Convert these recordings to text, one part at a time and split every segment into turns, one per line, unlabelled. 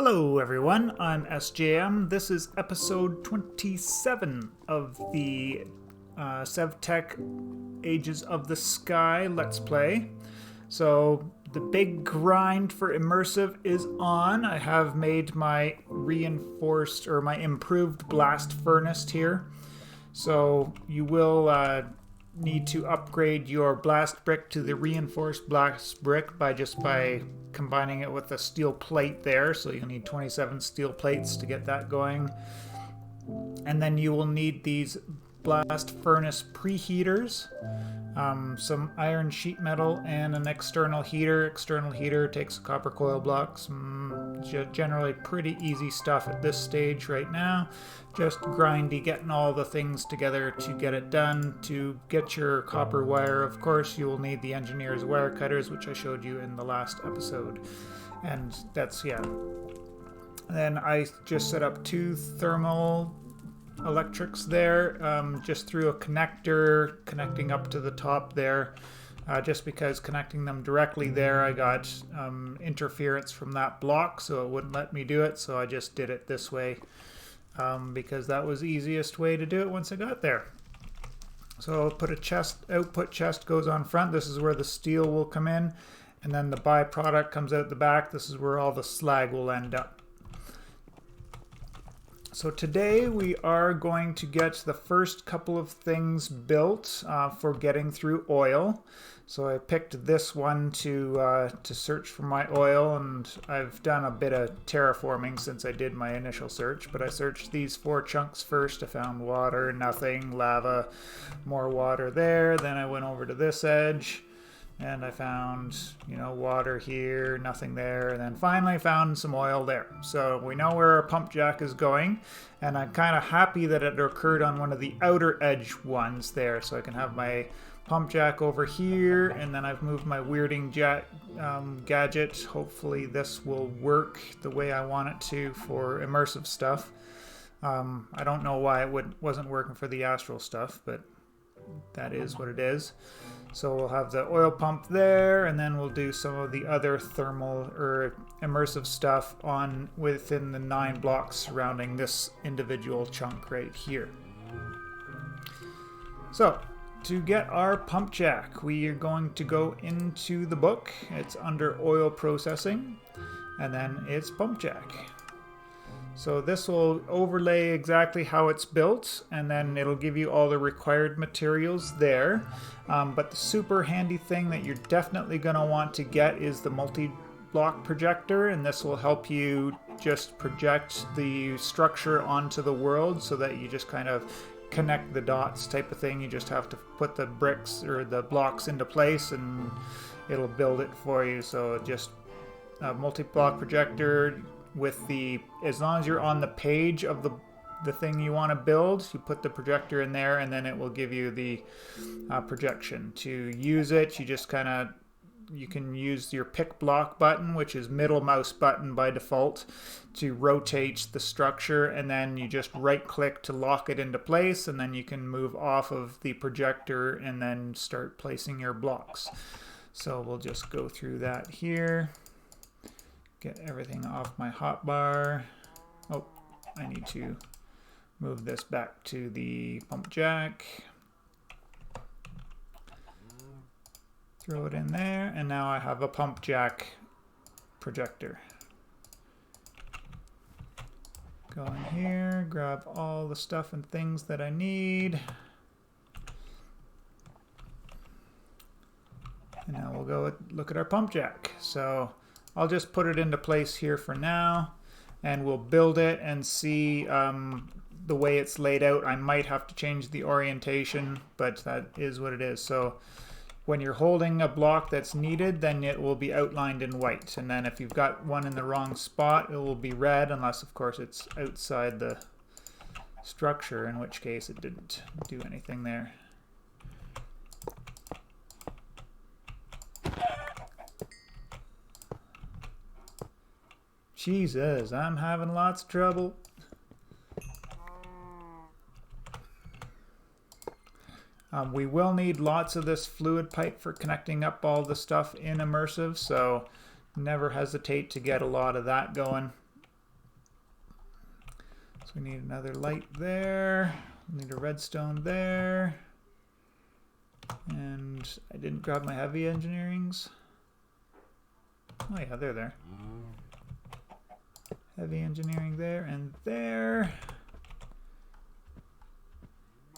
Hello everyone, I'm SJM. This is episode 27 of the SevTech Ages of the Sky Let's Play. So the big grind for immersive is on. I have made my reinforced or my improved blast furnace here. So you will need to upgrade your blast brick to the reinforced blast brick by combining it with a steel plate there. So you'll need 27 steel plates to get that going. And then you will need these blast furnace preheaters, some iron sheet metal, and an external heater. External heater takes copper coil blocks. Generally pretty easy stuff at this stage right now. Just grindy, getting all the things together to get it done. To get your copper wire, of course, you will need the engineer's wire cutters, which I showed you in the last episode. And that's, yeah. Then I just set up two thermal electrics there, just through a connector connecting up to the top there. Just because connecting them directly there, I got interference from that block, so it wouldn't let me do it. So I just did it this way. Because that was the easiest way to do it once I got there. So I'll put a chest, output chest goes on front. This is where the steel will come in, and then the byproduct comes out the back. This is where all the slag will end up. So today we are going to get the first couple of things built for getting through oil. So I picked this one to search for my oil, and I've done a bit of terraforming since I did my initial search, but I searched these 4 chunks first. I found water, nothing, lava, more water there. Then I went over to this edge and I found, water here, nothing there, and then finally found some oil there. So we know where our pump jack is going, and I'm kind of happy that it occurred on one of the outer edge ones there, so I can have my pump jack over here, and then I've moved my weirding gadget. Hopefully this will work the way I want it to for immersive stuff. I don't know why it wasn't working for the astral stuff, but that is what it is. So we'll have the oil pump there, and then we'll do some of the other thermal or immersive stuff within the 9 blocks surrounding this individual chunk right here. So to get our pump jack, we are going to go into the book. It's under oil processing, and then it's pump jack. So this will overlay exactly how it's built, and then it'll give you all the required materials there. But the super handy thing that you're definitely going to want to get is the multi-block projector, and this will help you just project the structure onto the world so that you just kind of connect the dots type of thing. You just have to put the bricks or the blocks into place and it'll build it for you. So just a multi-block projector with as long as you're on the page of the thing you want to build, you put the projector in there, and then it will give you the projection. To use it, you can use your pick block button, which is middle mouse button by default, to rotate the structure, and then you just right click to lock it into place, and then you can move off of the projector and then start placing your blocks. So we'll just go through that here. Get everything off my hotbar. Oh, I need to move this back to the pump jack. Throw it in there, and now I have a pump jack projector. Go in here, grab all the stuff and things that I need. And now we'll go look at our pump jack. So I'll just put it into place here for now, and we'll build it and see the way it's laid out. I might have to change the orientation, but that is what it is. So when you're holding a block that's needed, then it will be outlined in white. And then if you've got one in the wrong spot, it will be red, unless of course it's outside the structure, in which case it didn't do anything there. Jesus, I'm having lots of trouble. We will need lots of this fluid pipe for connecting up all the stuff in immersive, so never hesitate to get a lot of that going. So we need another light there. We need a redstone there. And I didn't grab my heavy engineerings. Oh yeah, they're there. Heavy engineering there and there.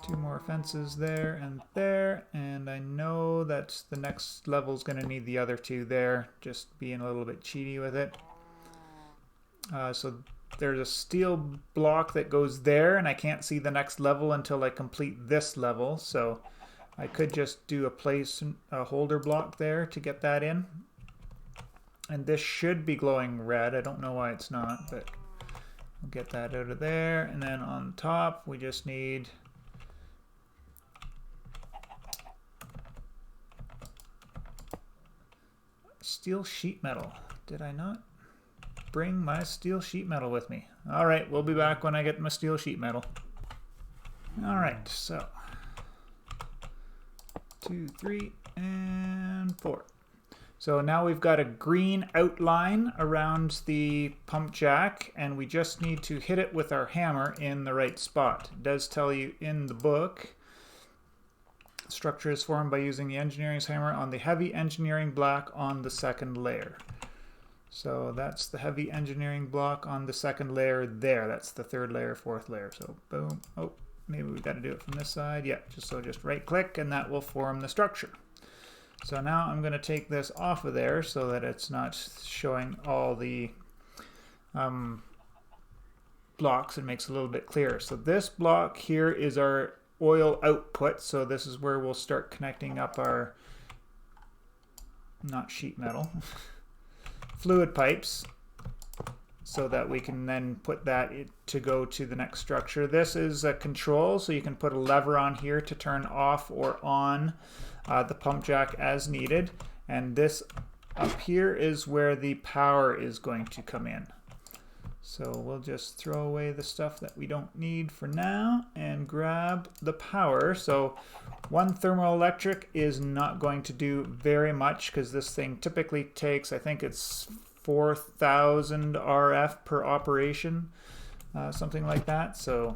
2 more fences there and there. And I know that the next level is going to need the other 2 there. Just being a little bit cheaty with it. So there's a steel block that goes there, and I can't see the next level until I complete this level. So I could just do a holder block there to get that in. And this should be glowing red. I don't know why it's not, but we'll get that out of there. And then on top, we just need steel sheet metal. Did I not bring my steel sheet metal with me? All right, we'll be back when I get my steel sheet metal. All right, so 2, 3, and 4. So now we've got a green outline around the pump jack, and we just need to hit it with our hammer in the right spot. It does tell you in the book, structure is formed by using the engineering's hammer on the heavy engineering block on the second layer. So that's the heavy engineering block on the second layer there. That's the 3rd layer, 4th layer. So boom. Oh, maybe we got to do it from this side. Yeah, just right click and that will form the structure. So now I'm going to take this off of there so that it's not showing all the blocks. It makes it a little bit clearer. So this block here is our oil output. So this is where we'll start connecting up our, not sheet metal, fluid pipes, so that we can then put that to go to the next structure. This is a control, so you can put a lever on here to turn off or on the pump jack as needed. And this up here is where the power is going to come in. So we'll just throw away the stuff that we don't need for now and grab the power. So one thermoelectric is not going to do very much because this thing typically takes, I think it's 4,000 RF per operation, something like that. So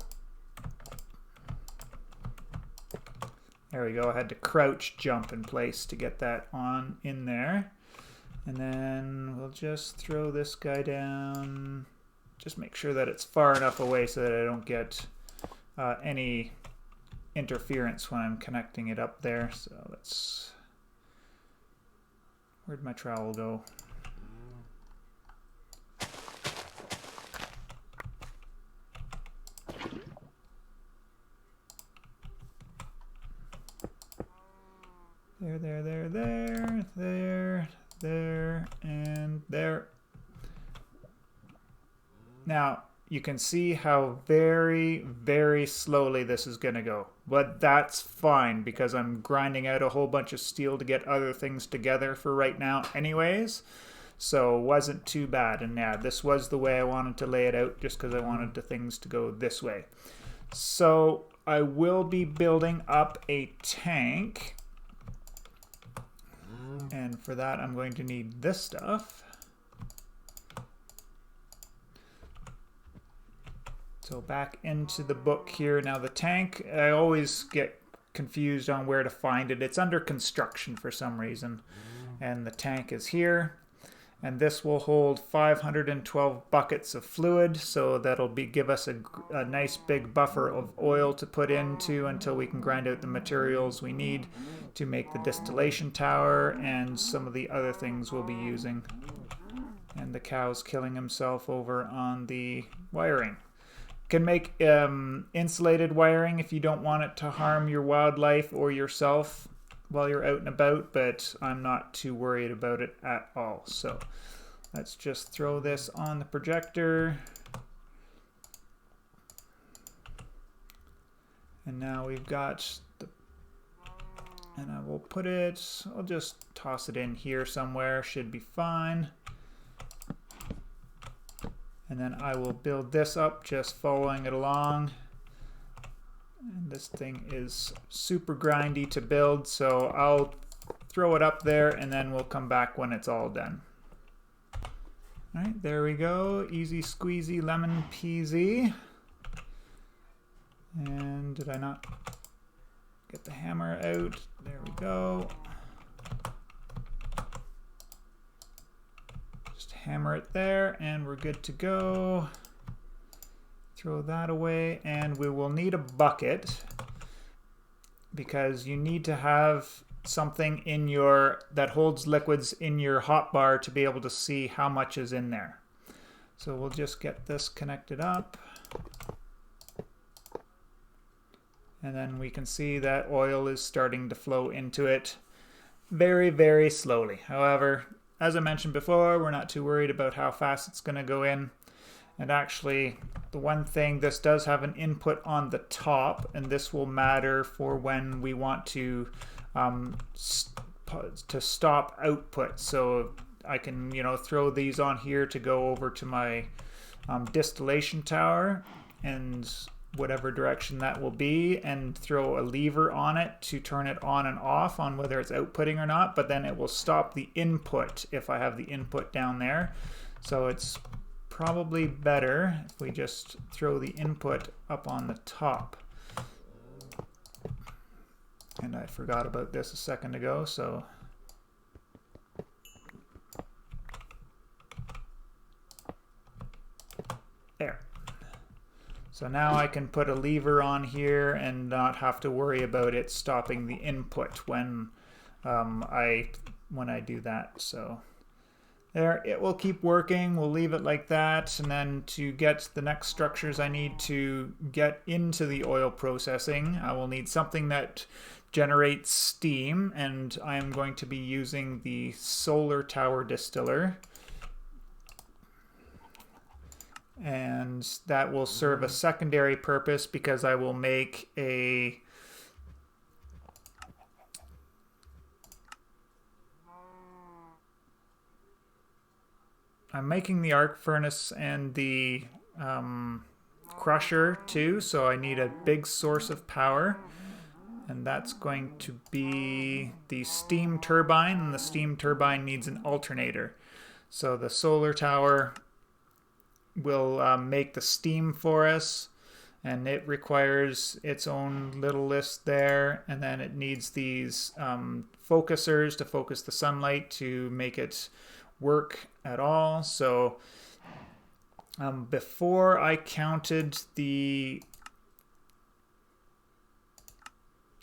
there we go. I had to crouch jump in place to get that on in there. And then we'll just throw this guy down. Just make sure that it's far enough away so that I don't get any interference when I'm connecting it up there. So let's, where'd my trowel go? There, and there. Now, you can see how very, very slowly this is going to go. But that's fine because I'm grinding out a whole bunch of steel to get other things together for right now anyways. So it wasn't too bad. And yeah, this was the way I wanted to lay it out just because I wanted the things to go this way. So I will be building up a tank. And for that, I'm going to need this stuff. So back into the book here. Now the tank, I always get confused on where to find it. It's under construction for some reason. And the tank is here. And this will hold 512 buckets of fluid. So that'll give us a nice big buffer of oil to put into until we can grind out the materials we need to make the distillation tower and some of the other things we'll be using. And the cow's killing himself over on the wiring. Can make insulated wiring if you don't want it to harm your wildlife or yourself while you're out and about, but I'm not too worried about it at all. So let's just throw this on the projector. And now we've got the, and I will put it, I'll just toss it in here somewhere, should be fine. And then I will build this up just following it along. And this thing is super grindy to build, so I'll throw it up there and then we'll come back when it's all done. All right, there we go. Easy squeezy lemon peasy. And did I not get the hammer out? There we go. Just hammer it there and we're good to go. Throw that away, and we will need a bucket because you need to have something in your that holds liquids in your hotbar to be able to see how much is in there. So we'll just get this connected up, and then we can see that oil is starting to flow into it very, very slowly. However, as I mentioned before, we're not too worried about how fast it's going to go in. And actually, the one thing, this does have an input on the top, and this will matter for when we want to stop output. So I can, throw these on here to go over to my distillation tower and whatever direction that will be, and throw a lever on it to turn it on and off on whether it's outputting or not, but then it will stop the input if I have the input down there. So it's probably better if we just throw the input up on the top. And I forgot about this a second ago, so there. So now I can put a lever on here and not have to worry about it stopping the input when I do that. So there, it will keep working. We'll leave it like that, and then to get the next structures I need to get into the oil processing, I will need something that generates steam, and I am going to be using the solar tower distiller. And that will serve a secondary purpose because I will make I'm making the arc furnace and the crusher too, so I need a big source of power, and that's going to be the steam turbine, and the steam turbine needs an alternator. So the solar tower will make the steam for us, and it requires its own little list there, and then it needs these focusers to focus the sunlight to make it work at all. So before I counted the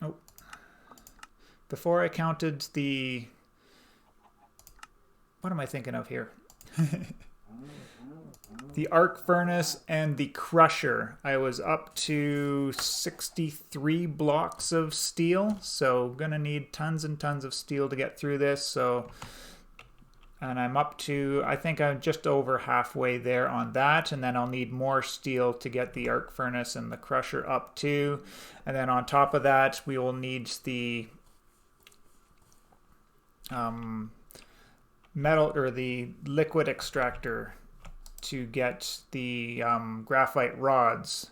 what am I thinking of here? The arc furnace and the crusher, I was up to 63 blocks of steel, so gonna need tons and tons of steel to get through this. So, and I'm up to, I think I'm just over halfway there on that, and then I'll need more steel to get the arc furnace and the crusher up too. And then on top of that, we will need the metal or the liquid extractor to get the graphite rods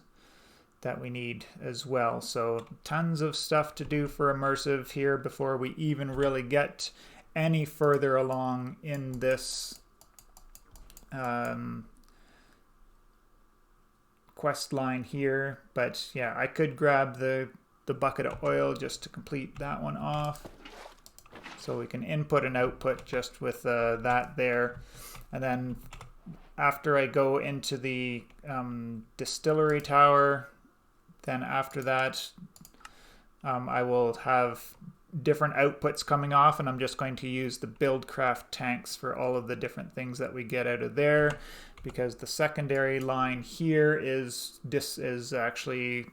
that we need as well. So tons of stuff to do for immersive here before we even really get any further along in this quest line here. But yeah, I could grab the bucket of oil just to complete that one off. So we can input and output just with that there. And then after I go into the distillery tower, then after that I will have different outputs coming off, and I'm just going to use the Buildcraft tanks for all of the different things that we get out of there, because the secondary line here is actually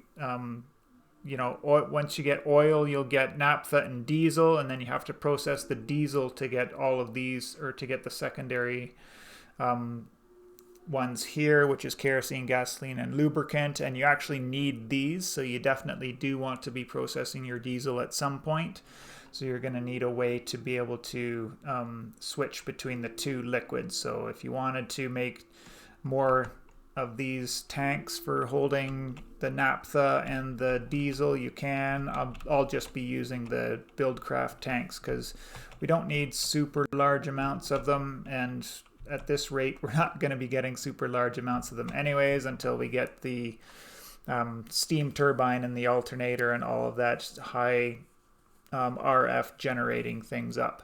once you get oil, you'll get naphtha and diesel, and then you have to process the diesel to get all of these, or to get the secondary ones here, which is kerosene, gasoline, and lubricant. And you actually need these, so you definitely do want to be processing your diesel at some point. So you're going to need a way to be able to switch between the two liquids. So if you wanted to make more of these tanks for holding the naphtha and the diesel, you can. I'll just be using the Buildcraft tanks because we don't need super large amounts of them, and at this rate we're not going to be getting super large amounts of them anyways until we get the steam turbine and the alternator and all of that, just high RF generating things up.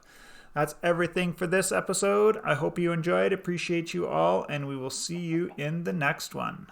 That's everything for this episode. I hope you enjoyed. Appreciate you all, and we will see you in the next one.